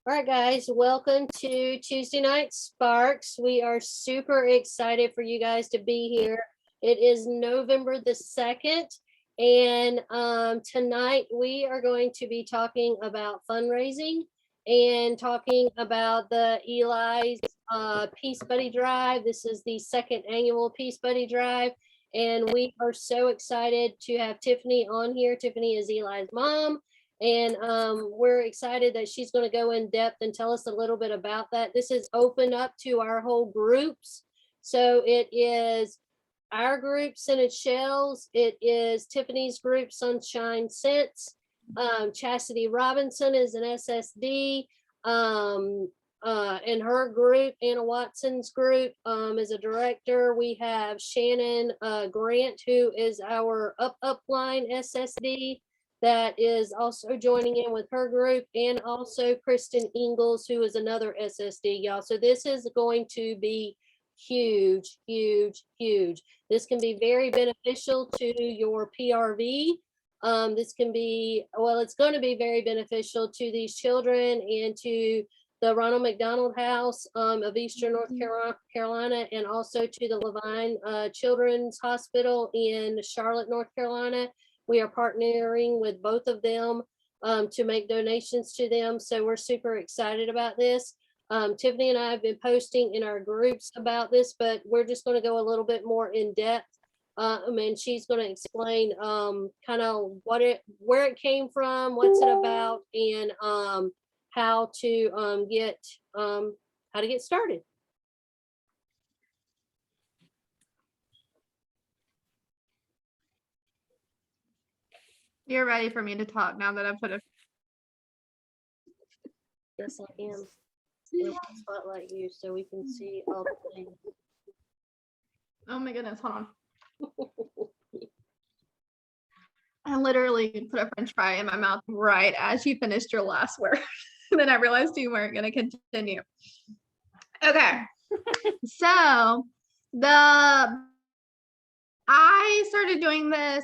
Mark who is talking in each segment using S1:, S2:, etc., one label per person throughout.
S1: All right, guys, welcome to Tuesday Night Sparks. We are super excited for you guys to be here. It is November the 2nd, and tonight we are going to be talking about fundraising and talking about the Eli's Peace Buddy Drive. This is the second annual Peace Buddy Drive, and we are so excited to have Tiffany on here. Tiffany is Eli's mom. And we're excited that she's going to go in depth and tell us a little bit about that. This is open up to our whole groups. So it is our group, Scented Shells. It is Tiffany's group, Sunshine Scents. Chastity Robinson is an SSD. In her group, Anna Watson's group is a director. We have Shannon Grant, who is our upline SSD. That is also joining in with her group, and also Kristen Ingalls, who is another SSD, y'all. So this is going to be huge, huge, huge. This can be very beneficial to your PRV. This can be, well, it's going to be very beneficial to these children and to the Ronald McDonald House of Eastern North Carolina, and also to the Levine Children's Hospital in Charlotte, North Carolina. We are partnering with both of them to make donations to them. So we're super excited about this. Tiffany and I have been posting in our groups about this, but we're just going to go a little bit more in depth. And she's going to explain kind of where it came from, what's it about, and how to get started.
S2: You're ready for me to talk now that I put a.
S1: Yes, I am. We'll spotlight you so we can see all the things.
S2: Oh my goodness, hold on. I literally put a French fry in my mouth right as you finished your last word. And then I realized you weren't going to continue. Okay. So I started doing this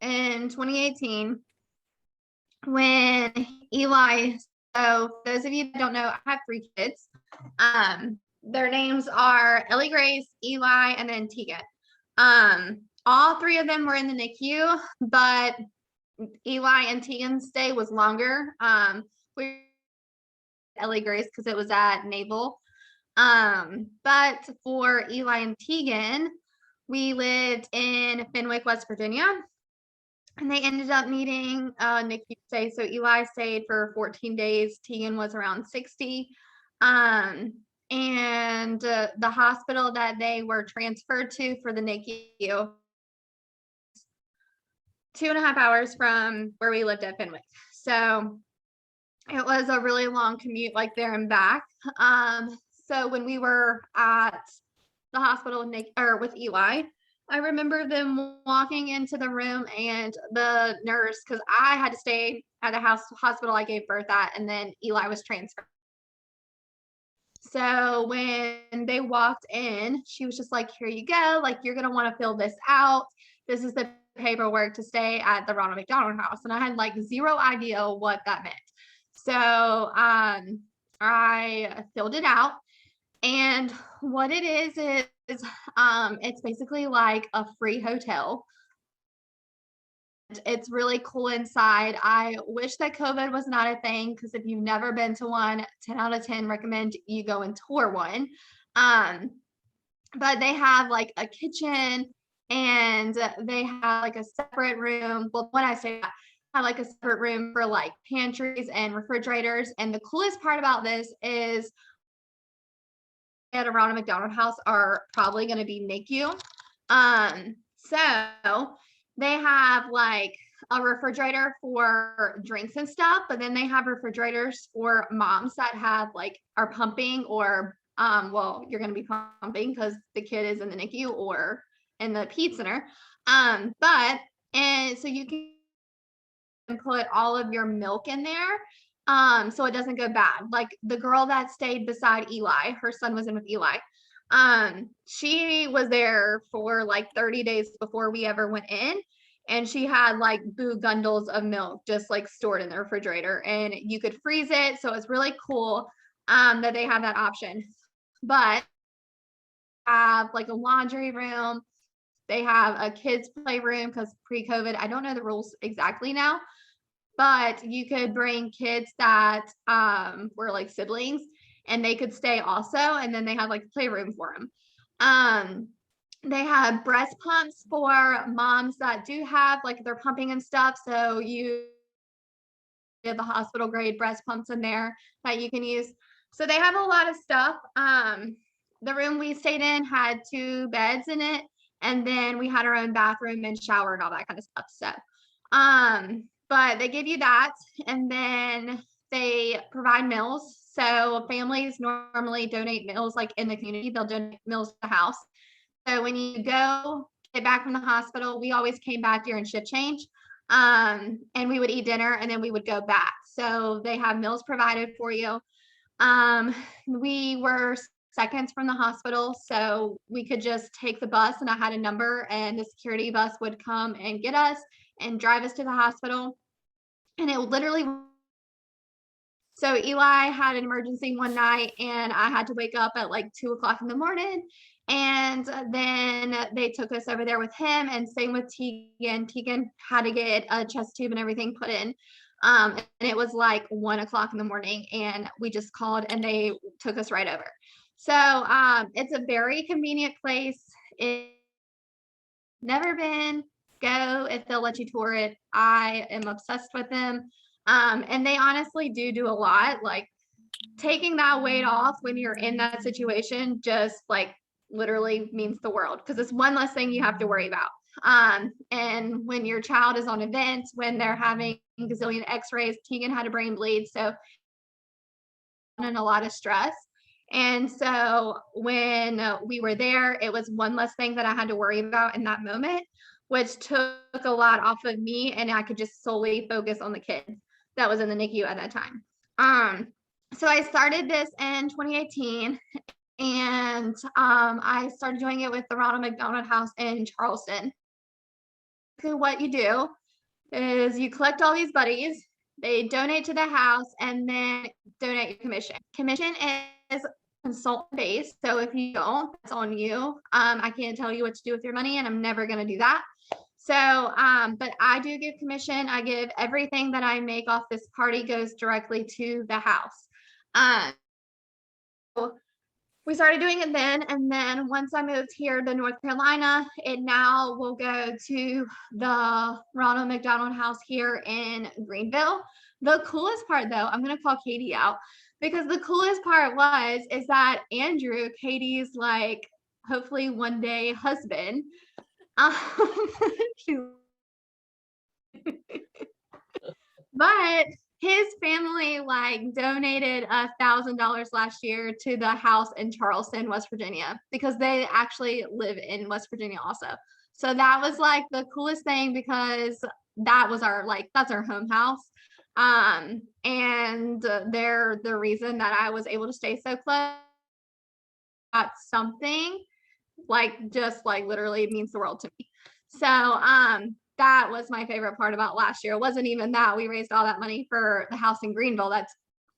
S2: in 2018 when Eli, so those of you that don't know, I have 3 kids. Their names are Ellie Grace, Eli, and then Tegan. All 3 of them were in the NICU, but Eli and Tegan's stay was longer. We Ellie Grace because it was at Naval. But for Eli and Tegan, we lived in Fenwick, West Virginia. And they ended up needing a NICU stay. So Eli stayed for 14 days. Tegan was around 60. And the hospital that they were transferred to for the NICU, 2.5 hours from where we lived at Fenwick. So it was a really long commute, like there and back. So when we were at the hospital with Eli, I remember them walking into the room and the nurse, because I had to stay at the hospital I gave birth at, and then Eli was transferred. So when they walked in, she was just like, here you go. Like, you're going to want to fill this out. This is the paperwork to stay at the Ronald McDonald House. And I had like zero idea what that meant. So I filled it out. And what it is it's basically like a free hotel. It's really cool inside. I wish that COVID was not a thing, because if you've never been to one, 10 out of 10 recommend you go and tour one. But they have like a kitchen, and they have like a separate room. Well, when I say that, I have like a separate room for like pantries and refrigerators. And the coolest part about this is at a Ronald McDonald House are probably going to be NICU. So they have like a refrigerator for drinks and stuff, but then they have refrigerators for moms that are pumping, or well, you're going to be pumping because the kid is in the NICU or in the ped center. And so you can put all of your milk in there, so it doesn't go bad. Like the girl that stayed beside Eli, her son was in with Eli. She was there for like 30 days before we ever went in. and she had like bugundles of milk just like stored in the refrigerator, and you could freeze it. So it's really cool that they have that option. But have like a laundry room. They have a kids playroom because pre-COVID, I don't know the rules exactly now, but you could bring kids that were like siblings and they could stay also. And then they have like a playroom for them. They have breast pumps for moms that do have like they're pumping and stuff. So you have the hospital grade breast pumps in there that you can use. So they have a lot of stuff. The room we stayed in had 2 beds in it, and then we had our own bathroom and shower and all that kind of stuff. So, but they give you that, and then they provide meals. So families normally donate meals like in the community, they'll donate meals to the house. So when you go get back from the hospital, we always came back during shift change. And we would eat dinner and then we would go back. So they have meals provided for you. We were seconds from the hospital, so we could just take the bus, and I had a number, and the security bus would come and get us and drive us to the hospital. And it literally, so Eli had an emergency one night, and I had to wake up at like 2 o'clock in the morning. And then they took us over there with him, and same with Tegan. Tegan had to get a chest tube and everything put in. And it was like 1 o'clock in the morning, and we just called and they took us right over. So it's a very convenient place. It's never been, go if they'll let you tour it. I am obsessed with them. And they honestly do a lot. Like taking that weight off when you're in that situation just like literally means the world, because it's one less thing you have to worry about. And when your child is on events, when they're having a gazillion x-rays, Tegan had a brain bleed, so and a lot of stress. And so when we were there, it was one less thing that I had to worry about in that moment, which took a lot off of me, and I could just solely focus on the kid that was in the NICU at that time. So I started this in 2018, and I started doing it with the Ronald McDonald House in Charleston. So what you do is you collect all these buddies, they donate to the house, and then donate your commission. Commission is consultant based, so if you don't, it's on you. I can't tell you what to do with your money, and I'm never going to do that. So, but I do give commission. I give everything that I make off this party goes directly to the house. So we started doing it then, and then once I moved here to North Carolina, it now will go to the Ronald McDonald House here in Greenville. The coolest part though, I'm going to call Katie out, because the coolest part is that Andrew, Katie's like hopefully one day husband, but his family like donated $1,000 last year to the house in Charleston, West Virginia, because they actually live in West Virginia also. So that was like the coolest thing, because that was our that's our home house. And they're the reason that I was able to stay so close. That's something like just like literally means the world to me. So that was my favorite part about last year. It wasn't even that we raised all that money for the house in Greenville. That's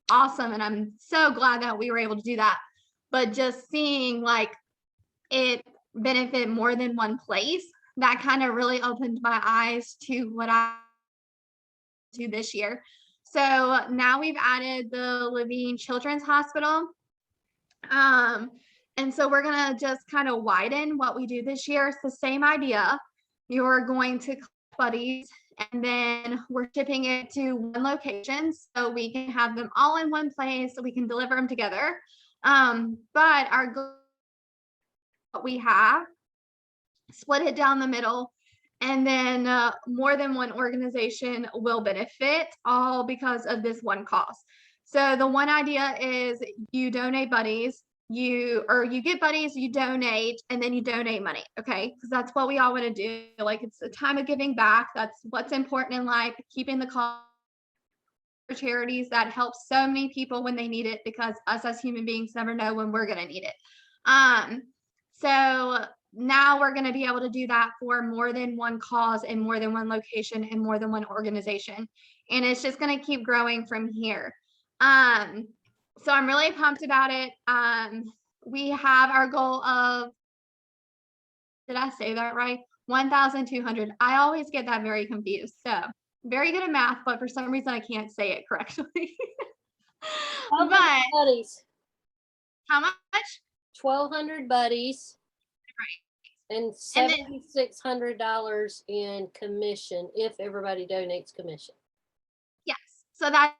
S2: awesome, and I'm so glad that we were able to do that. But just seeing like it benefit more than one place, that kind of really opened my eyes to what I do this year. So now we've added the Levine Children's Hospital. And so we're going to just kind of widen what we do this year. It's the same idea. You're going to buddies, and then we're shipping it to one location so we can have them all in one place so we can deliver them together. But our goal, what we have, split it down the middle, and then more than one organization will benefit, all because of this one cause. So the one idea is you donate buddies, you get buddies, you donate, and then you donate money. Okay, because that's what we all want to do. Like, it's a time of giving back. That's what's important in life, keeping the cause for charities that help so many people when they need it, because us as human beings never know when we're going to need it. So now we're going to be able to do that for more than one cause and more than one location and more than one organization. And it's just going to keep growing from here. So I'm really pumped about it. We have our goal of, did I say that right? 1,200. I always get that very confused. So very good at math, but for some reason I can't say it correctly. But
S1: buddies,
S2: how much?
S1: 1,200 buddies. And
S2: And then-
S1: $7,600 in commission if everybody donates commission.
S2: Yes. So that,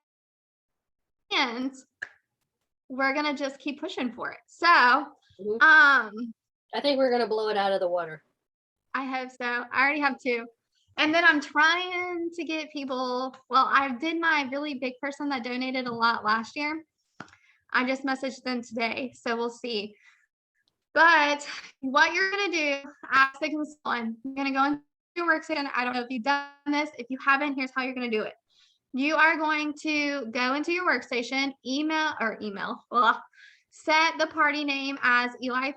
S2: and we're gonna just keep pushing for it. So
S1: Mhm.
S2: I
S1: think we're gonna blow it out of the water.
S2: I hope so. I already have two. And then I'm trying to get people, well, I did my really big person that donated a lot last year. I just messaged them today, so we'll see. But what you're gonna do as the consultant, you're gonna go into your workstation. I don't know if you've done this. If you haven't, here's how you're gonna do it. You are going to go into your workstation, set the party name as Eli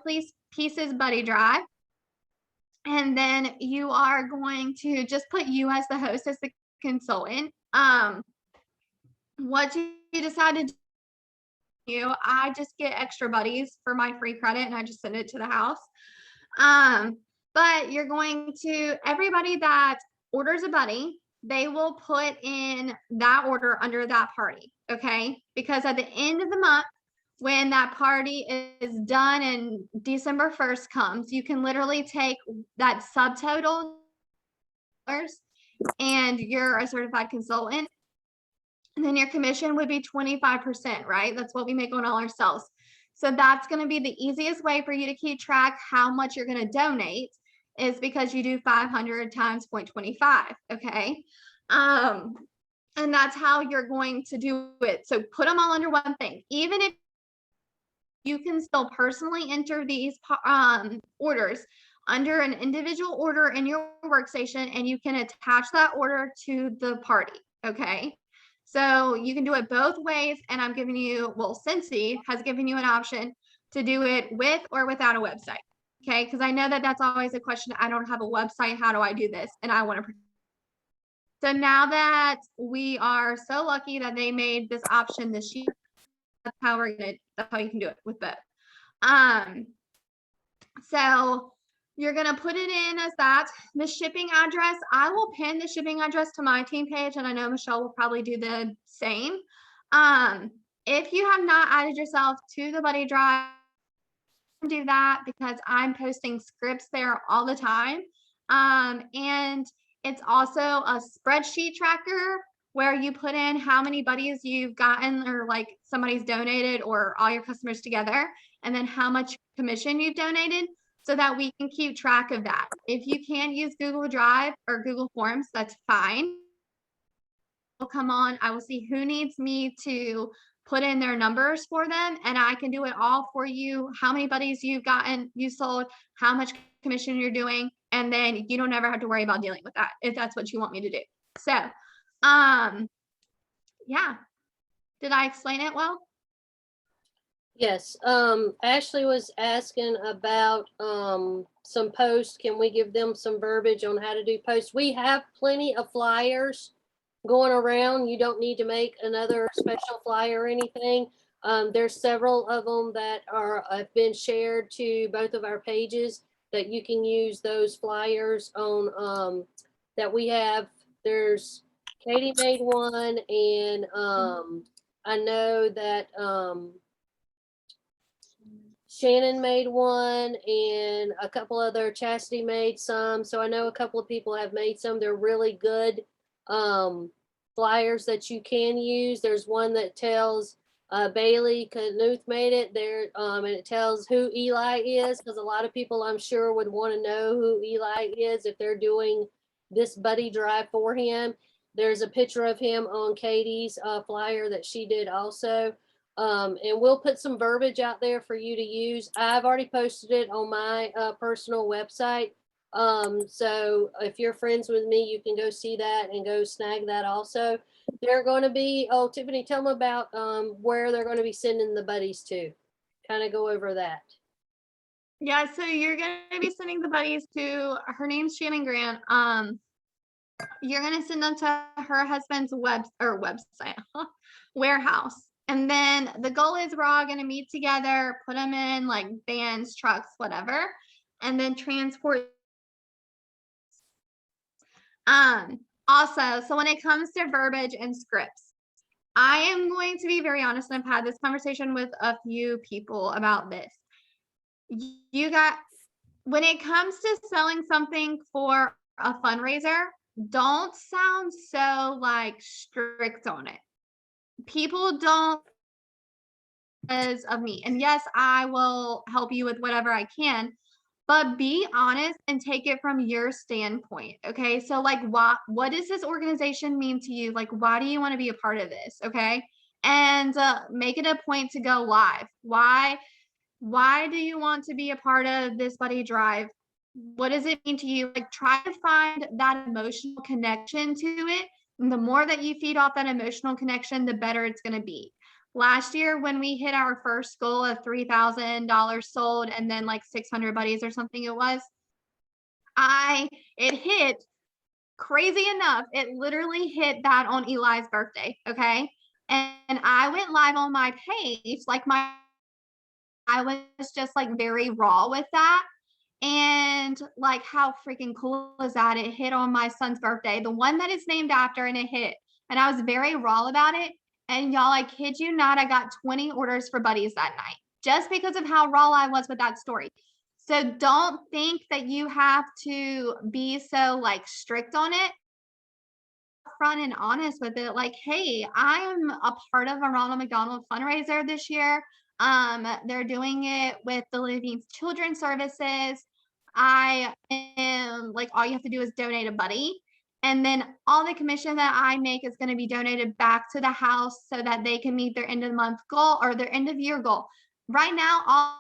S2: Pieces Buddy Drive. And then you are going to just put you as the host, as the consultant. What you decide to do, I just get extra buddies for my free credit and I just send it to the house. But you're going to, everybody that orders a buddy, they will put in that order under that party, okay? Because at the end of the month, when that party is done and December 1st comes, you can literally take that subtotal and you're a certified consultant. And then your commission would be 25%, right? That's what we make on all our sales. So that's going to be the easiest way for you to keep track how much you're going to donate is because you do 500 times 0.25, okay? And that's how you're going to do it. So put them all under one thing. Even if you can still personally enter these orders under an individual order in your workstation, and you can attach that order to the party, okay? So you can do it both ways, and I'm giving you, well, Cincy has given you an option to do it with or without a website, okay? Because I know that that's always a question. I don't have a website. How do I do this? And I want to. So now that we are so lucky that they made this option this year, that's how you can do it with both. So you're going to put it in as that. The shipping address, I will pin the shipping address to my team page, and I know Michelle will probably do the same. If you have not added yourself to the Buddy Drive, do that because I'm posting scripts there all the time. And it's also a spreadsheet tracker where you put in how many buddies you've gotten or like somebody's donated or all your customers together, and then how much commission you've donated so that we can keep track of that. If you can't use Google Drive or Google Forms, that's fine. I'll come on, I will see who needs me to put in their numbers for them, and I can do it all for you, how many buddies you've gotten, you sold, how much commission you're doing, and then you don't ever have to worry about dealing with that if that's what you want me to do. So yeah. Did I explain it well?
S1: Yes. Ashley was asking about some posts. Can we give them some verbiage on how to do posts? We have plenty of flyers going around. You don't need to make another special flyer or anything. There's several of them that have been shared to both of our pages that you can use those flyers on that we have. There's Katie made one, and I know that Shannon made one, and a couple other, Chastity made some. So I know a couple of people have made some. They're really good flyers that you can use. There's one that tells Bailey Knuth made it there, and it tells who Eli is, because a lot of people I'm sure would want to know who Eli is if they're doing this buddy drive for him. There's a picture of him on Katie's flyer that she did also. And we'll put some verbiage out there for you to use. I've already posted it on my personal website. So if you're friends with me, you can go see that and go snag that also. They're going to be, oh, Tiffany, tell them about where they're going to be sending the buddies to. Kind of go over that.
S2: Yeah, so you're gonna be sending the buddies to her name's Shannon Grant. You're gonna send them to her husband's website warehouse. And then the goal is we're all gonna meet together, put them in like vans, trucks, whatever, and then transport. Also, so when it comes to verbiage and scripts, I am going to be very honest, and I've had this conversation with a few people about this. You got, when it comes to selling something for a fundraiser, don't sound so like strict on it. People don't because of me. And yes, I will help you with whatever I can, but be honest and take it from your standpoint. Okay. So like what does this organization mean to you? Like, why do you want to be a part of this? Okay. And make it a point to go live. Why do you want to be a part of this buddy drive? What does it mean to you? Like, try to find that emotional connection to it. And the more that you feed off that emotional connection, the better it's going to be. Last year, when we hit our first goal of $3,000 sold and then like 600 buddies or something, it hit crazy enough. It literally hit that on Eli's birthday. Okay. And I went live on my page, I was just like very raw with that. And like, how freaking cool is that? It hit on my son's birthday, the one that it's named after, and it hit. And I was very raw about it. And y'all, I kid you not, I got 20 orders for buddies that night just because of how raw I was with that story. So don't think that you have to be so like strict on it. Front and honest with it, like, hey, I'm a part of a Ronald McDonald fundraiser this year. They're doing it with the Living Children's Services. I am like, all you have to do is donate a buddy. And then all the commission that I make is going to be donated back to the house so that they can meet their end of the month goal or their end of year goal. Right now, all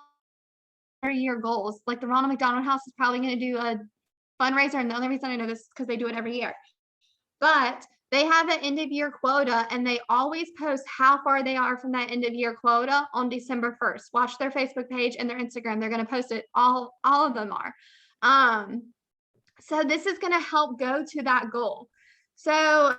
S2: their year goals, like the Ronald McDonald House is probably going to do a fundraiser. And the only reason I know this is because they do it every year. But they have an end of year quota and they always post how far they are from that end of year quota on December 1st. Watch their Facebook page and their Instagram. They're going to post it. All of them are. So this is going to help go to that goal. So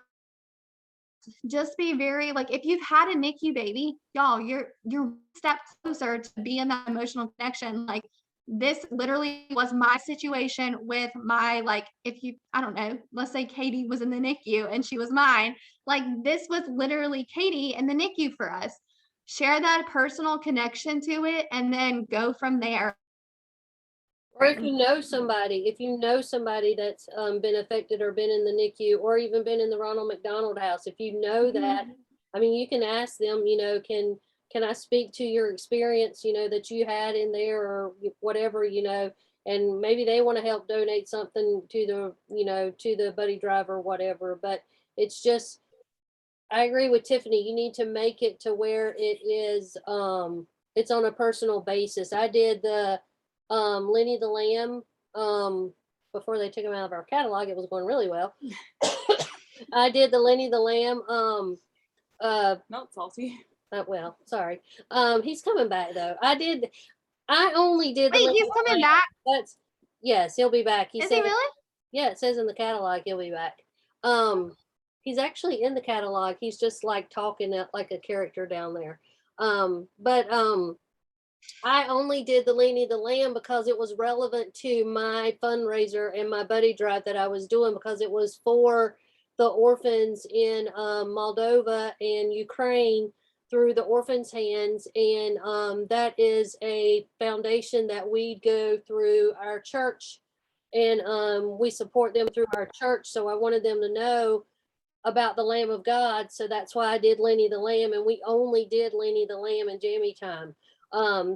S2: just be very like, if you've had a NICU baby, y'all, you're one step closer to being that emotional connection. Like, this literally was my situation with my, like, I don't know, let's say Katie was in the NICU and she was mine. Like, this was literally Katie in the NICU for us. Share that personal connection to it and then go from there.
S1: Or if you know somebody that's been affected or been in the NICU or even been in the Ronald McDonald House, if you know that, I mean, you can ask them, can I speak to your experience, that you had in there or whatever, and maybe they want to help donate something to the buddy drive or whatever. But it's just, I agree with Tiffany. You need to make it to where it is, it's on a personal basis. I did the Lenny the Lamb, before they took him out of our catalog. It was going really well. I did the Lenny the Lamb,
S3: Not salty.
S1: well, sorry. He's coming back though. I only did the
S2: Wait,
S1: Lenny
S2: he's
S1: the
S2: coming
S1: Lamb.
S2: back?
S1: Yes, he'll be back.
S2: Is he really?
S1: Yeah, it says in the catalog he'll be back. He's actually in the catalog. He's just like talking like a character down there. I only did the Lenny the Lamb because it was relevant to my fundraiser and my buddy drive that I was doing, because it was for the orphans in Moldova and Ukraine through the orphans' hands. And that is a foundation that we go through our church, and we support them through our church. So I wanted them to know about the Lamb of God. So that's why I did Lenny the Lamb, and we only did Lenny the Lamb in Jammy time.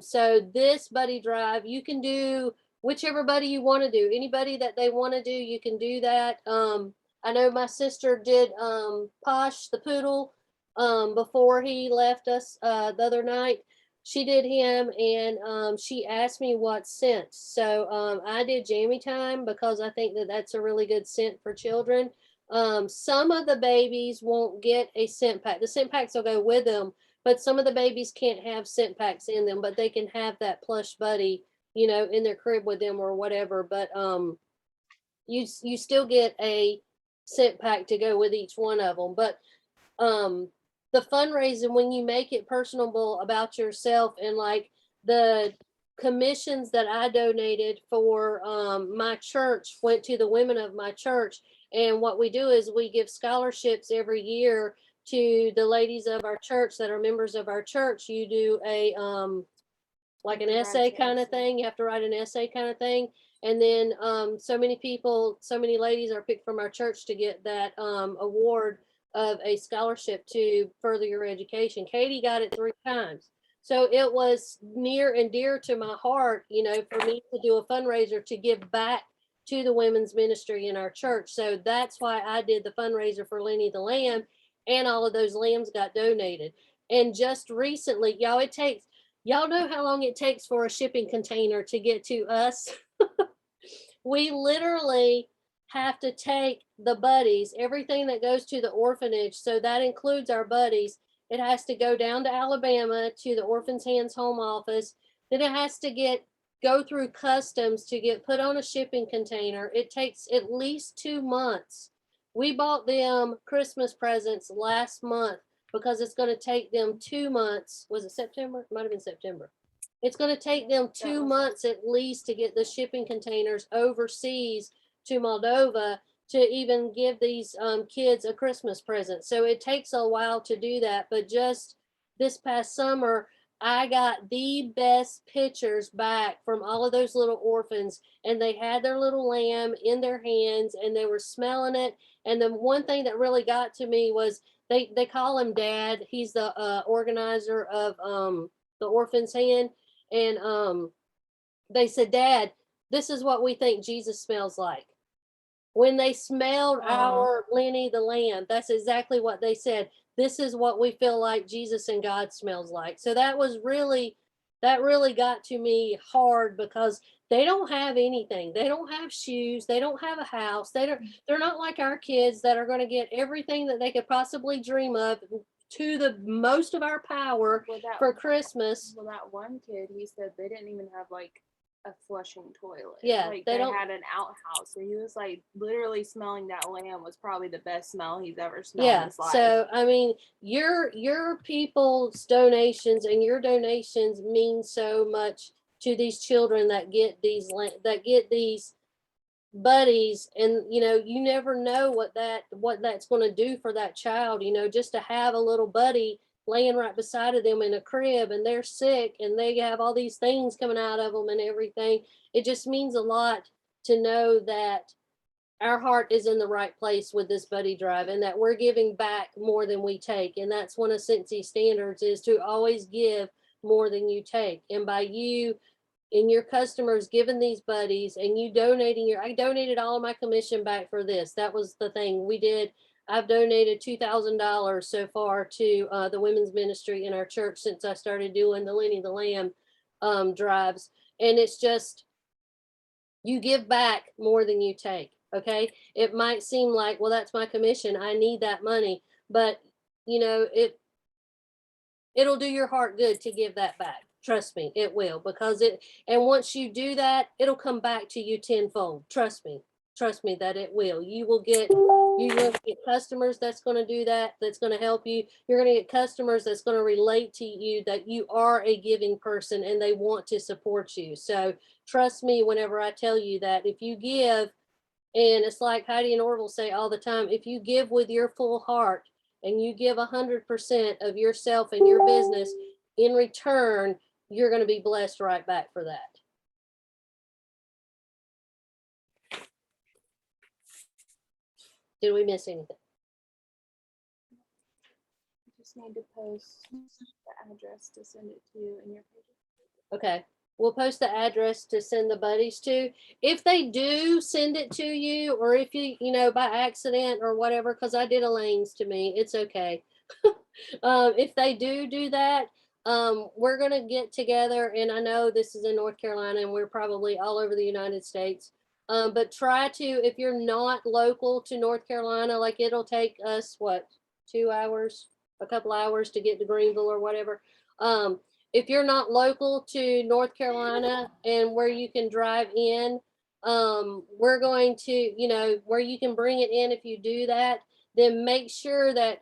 S1: So this buddy drive, you can do whichever buddy you want to do. Anybody that they want to do, you can do that. I know my sister did Posh the poodle before he left us the other night. She did him, and she asked me what scent. So I did Jammy time because I think that that's a really good scent for children. Some of the babies won't get a scent pack. The scent packs will go with them, but some of the babies can't have scent packs in them, but they can have that plush buddy you know, in their crib with them or whatever, but you still get a scent pack to go with each one of them. But the fundraising, when you make it personable about yourself, and like the commissions that I donated for my church went to the women of my church. And what we do is we give scholarships every year to the ladies of our church that are members of our church. You do a like an essay kind of thing. You have to write an essay kind of thing. And then so many people, so many ladies are picked from our church to get that award of a scholarship to further your education. Katie got it 3 times. So it was near and dear to my heart, you know, for me to do a fundraiser to give back to the women's ministry in our church. So that's why I did the fundraiser for Lenny the Lamb, and all of those lambs got donated. And just recently, y'all know how long it takes for a shipping container to get to us? We literally have to take the buddies, everything that goes to the orphanage. So that includes our buddies. It has to go down to Alabama to the Orphans Hands home office. Then it has to go through customs to get put on a shipping container. It takes at least 2 months. We bought them Christmas presents last month because it's going to take them 2 months. Was it September? It might have been September. It's going to take them 2 months at least to get the shipping containers overseas to Moldova to even give these kids a Christmas present. So it takes a while to do that. But just this past summer, I got the best pictures back from all of those little orphans, and they had their little lamb in their hands and they were smelling it. And the one thing that really got to me was they call him Dad. He's the organizer of the Orphans Hand. And they said, Dad, this is what we think Jesus smells like. When they smelled our Lenny the Lamb, that's exactly what they said. This is what we feel like Jesus and God smells like. So that really got to me hard, because they don't have anything. They don't have shoes. They don't have a house. They're not like our kids that are going to get everything that they could possibly dream of to the most of our power for Christmas.
S3: Well, that one kid, he said they didn't even have like a flushing toilet.
S1: Yeah,
S3: like
S1: they
S3: they
S1: don't-
S3: had an outhouse. So he was like literally smelling that lamb was probably the best smell he's ever smelled in
S1: Yeah.
S3: his life.
S1: So I mean, your people's donations and your donations mean so much to these children that get these buddies. And you know, you never know what that's going to do for that child, you know, just to have a little buddy laying right beside of them in a crib, and they're sick and they have all these things coming out of them and everything. It just means a lot to know that our heart is in the right place with this buddy drive, and that we're giving back more than we take. And that's one of Cincy standards, is to always give more than you take. And by you and your customers giving these buddies, and you donating I donated all of my commission back for this. That was the thing we did. I've donated $2,000 so far to the women's ministry in our church since I started doing the Lenny the Lamb drives. And it's just, you give back more than you take. Okay. It might seem like, well, that's my commission, I need that money, but you know, it'll do your heart good to give that back. Trust me, it will, because and once you do that, it'll come back to you tenfold. Trust me that it will. You're going to get customers that's going to do that, that's going to help you. You're going to get customers that's going to relate to you, that you are a giving person and they want to support you. So trust me whenever I tell you that if you give, and it's like Heidi and Orville say all the time, if you give with your full heart and you give 100% of yourself and your business, in return, you're going to be blessed right back for that. Did we miss anything?
S3: You just need to post the address to send it to you in your page.
S1: Okay. We'll post the address to send the buddies to. If they do send it to you, or if you know, by accident or whatever, because I did Elaine's to me, it's okay. If they do that, we're going to get together, and I know this is in North Carolina and we're probably all over the United States. But try to, if you're not local to North Carolina, like it'll take us, what, 2 hours, a couple hours to get to Greenville or whatever. if you're not local to North Carolina and where you can drive in, we're going to, where you can bring it in if you do that, then make sure that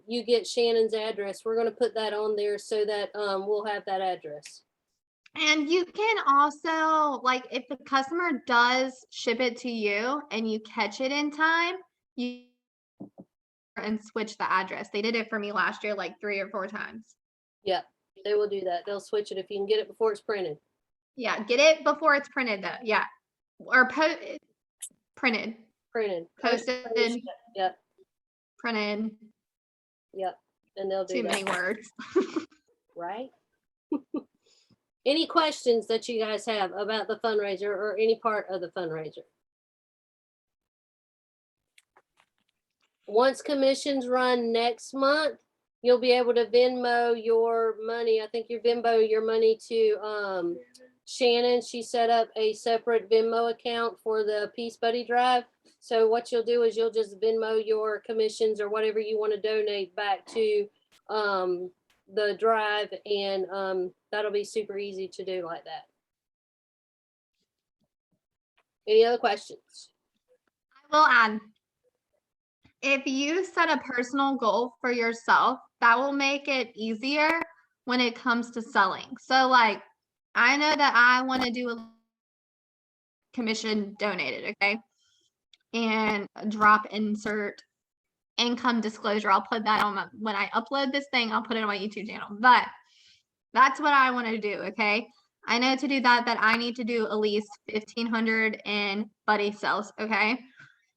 S1: you get Shannon's address. We're going to put that on there so that we'll have that address.
S2: And you can also, like, if the customer does ship it to you and you catch it in time, you and switch the address. They did it for me last year, like 3 or 4 times.
S1: Yeah, they will do that. They'll switch it if you can get it before it's printed.
S2: Yeah, get it before it's printed though. Yeah. Or printed,
S1: Printed.
S2: posted,
S1: Yep,
S2: printed.
S1: yep. And they'll do
S2: Too
S1: that.
S2: many words.
S1: Right? Any questions that you guys have about the fundraiser or any part of the fundraiser? Once commissions run next month, you'll be able to Venmo your money. I think you Venmo your money to Shannon. She set up a separate Venmo account for the Peace Buddy Drive. So what you'll do is you'll just Venmo your commissions or whatever you want to donate back to the drive, and that'll be super easy to do like that. Any other questions?
S2: I will add, if you set a personal goal for yourself, that will make it easier when it comes to selling. So like, I know that I want to do a commission donated, okay? And drop insert income disclosure. I'll put that on when I upload this thing, I'll put it on my YouTube channel. But that's what I want to do, okay? I know to do that I need to do at least 1,500 in buddy sales, okay?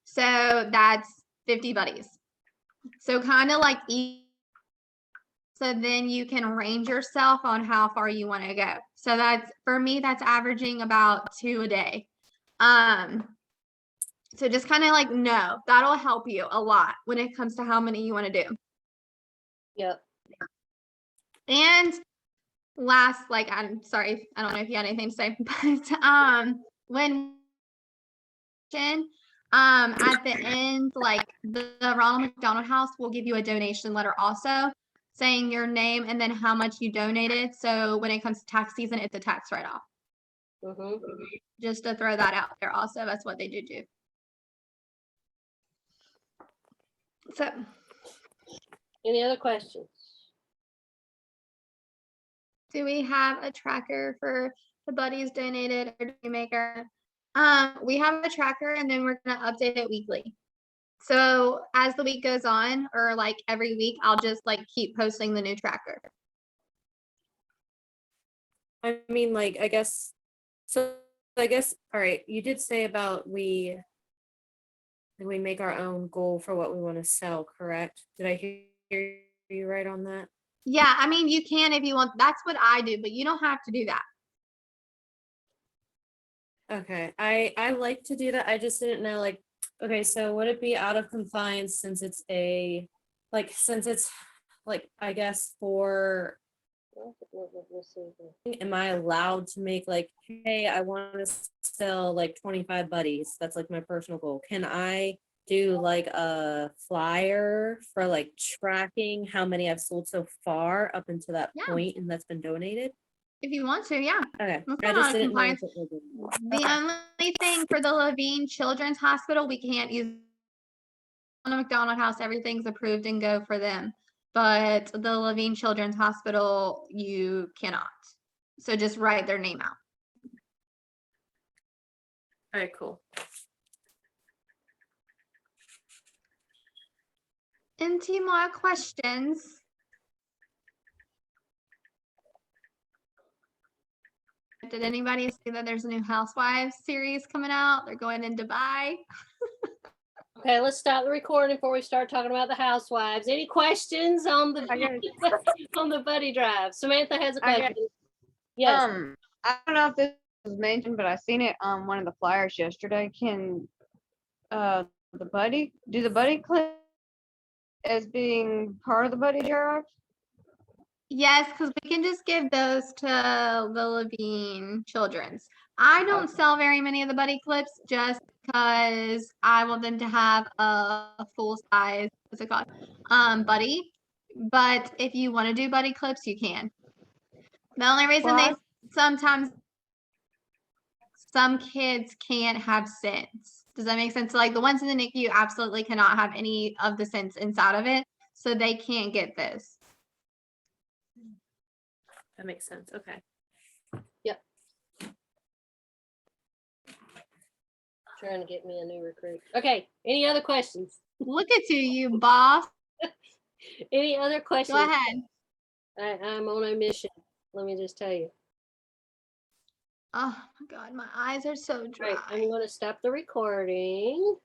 S2: So that's 50 buddies. So kind of like so then you can range yourself on how far you want to go. So that's, for me, that's averaging about 2 a day. So just kind of like, no, that'll help you a lot when it comes to how many you want to do.
S1: Yep.
S2: And last, like, I'm sorry, I don't know if you had anything to say, but when at the end, like the Ronald McDonald House will give you a donation letter also saying your name and then how much you donated. So when it comes to tax season, it's a tax write-off.
S1: Mm-hmm.
S2: Just to throw that out there also, that's what they do. So
S1: Any other questions?
S2: do we have a tracker for the buddies donated, or do we make our we have a tracker and then we're gonna update it weekly. So as the week goes on, or like every week, I'll just like keep posting the new tracker.
S4: I mean, like, I guess, all right, you did say about we make our own goal for what we want to sell, correct? Did I hear you right on that?
S2: Yeah, I mean, you can if you want. That's what I do, but you don't have to do that.
S4: Okay, I like to do that. I just didn't know, like, okay, so would it be out of compliance since it's I guess for, am I allowed to make like, hey, I want to sell like 25 buddies? That's like my personal goal. Can I do like a flyer for like tracking how many I've sold so far up until that
S2: Yeah.
S4: point and that's been donated?
S2: If you want to, yeah.
S4: Okay,
S2: That's
S4: I
S2: not
S4: just
S2: out of
S4: didn't know if
S2: compliance.
S4: it was.
S2: The only thing for the Levine Children's Hospital, we can't use on the McDonald House. Everything's approved and go for them. But the Levine Children's Hospital, you cannot. So just write their name out.
S4: All right, cool.
S2: Any more questions? Did anybody see that there's a new Housewives series coming out? They're going in Dubai.
S1: Okay, let's stop the recording before we start talking about the housewives. Any questions on the on the buddy drive? Samantha has a
S5: I got-
S1: question. Yes.
S5: I don't know if this was mentioned, but I seen it on one of the flyers yesterday. Can do the buddy clip as being part of the buddy drive?
S2: Yes, because we can just give those to the Levine Children's. I don't sell very many of the buddy clips just because I want them to have a full size, what's it called? Buddy. But if you want to do buddy clips, you can. The only reason
S5: Why?
S2: they sometimes some kids can't have scents. Does that make sense? Like the ones in the NICU absolutely cannot have any of the scents inside of it, so they can't get this.
S4: That makes sense. Okay.
S1: Trying to get me a new recruit. Okay, any other questions?
S2: Look at you, boss.
S1: Any other questions?
S2: Go ahead.
S1: I'm on a mission. Let me just tell you.
S2: Oh my God, my eyes are so
S1: All
S2: dry.
S1: right, I'm gonna stop the recording.